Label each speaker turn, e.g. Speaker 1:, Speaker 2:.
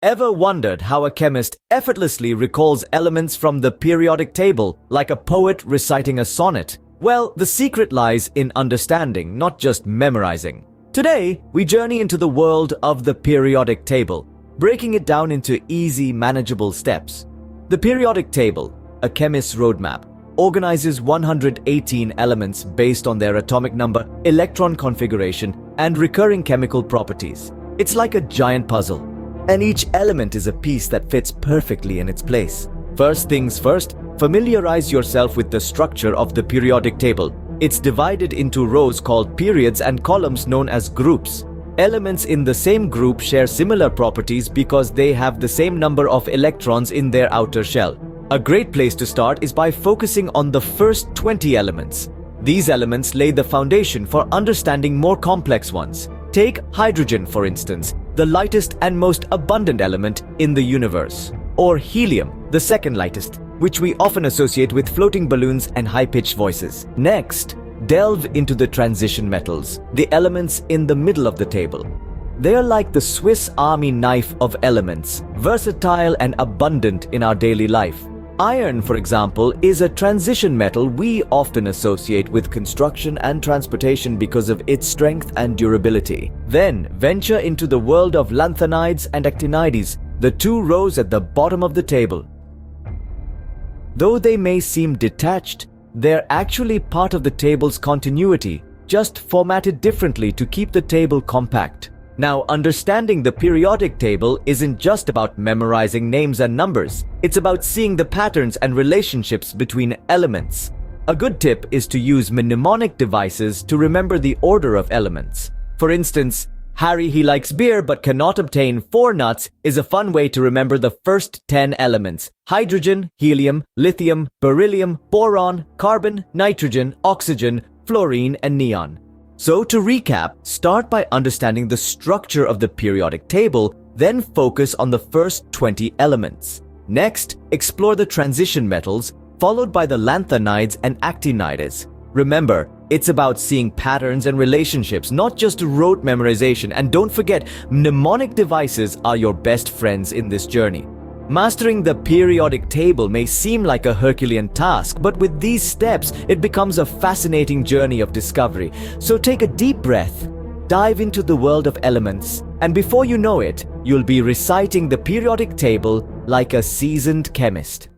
Speaker 1: Ever wondered how a chemist effortlessly recalls elements from the periodic table, like a poet reciting a sonnet? Well, the secret lies in understanding, not just memorizing. Today, we journey into the world of the periodic table, breaking it down into easy, manageable steps. The periodic table, a chemist's roadmap, organizes 118 elements based on their atomic number, electron configuration, and recurring chemical properties. It's like a giant puzzle, and each element is a piece that fits perfectly in its place. First things first, familiarize yourself with the structure of the periodic table. It's divided into rows called periods and columns known as groups. Elements in the same group share similar properties because they have the same number of electrons in their outer shell. A great place to start is by focusing on the first 20 elements. These elements lay the foundation for understanding more complex ones. Take hydrogen, for instance, the lightest and most abundant element in the universe, or helium, the second lightest, which we often associate with floating balloons and high-pitched voices. Next, delve into the transition metals, the elements in the middle of the table. They are like the Swiss Army knife of elements, versatile and abundant in our daily life. Iron, for example, is a transition metal we often associate with construction and transportation because of its strength and durability. Then, venture into the world of lanthanides and actinides, the two rows at the bottom of the table. Though they may seem detached, they're actually part of the table's continuity, just formatted differently to keep the table compact. Now, understanding the periodic table isn't just about memorizing names and numbers. It's about seeing the patterns and relationships between elements. A good tip is to use mnemonic devices to remember the order of elements. For instance, Harry he likes beer but cannot obtain 4 nuts is a fun way to remember the first 10 elements: hydrogen, helium, lithium, beryllium, boron, carbon, nitrogen, oxygen, fluorine, and neon. So to recap, start by understanding the structure of the periodic table, then focus on the first 20 elements. Next, explore the transition metals, followed by the lanthanides and actinides. Remember, it's about seeing patterns and relationships, not just rote memorization. And don't forget, mnemonic devices are your best friends in this journey. Mastering the periodic table may seem like a Herculean task, but with these steps, it becomes a fascinating journey of discovery. So take a deep breath, dive into the world of elements, and before you know it, you'll be reciting the periodic table like a seasoned chemist.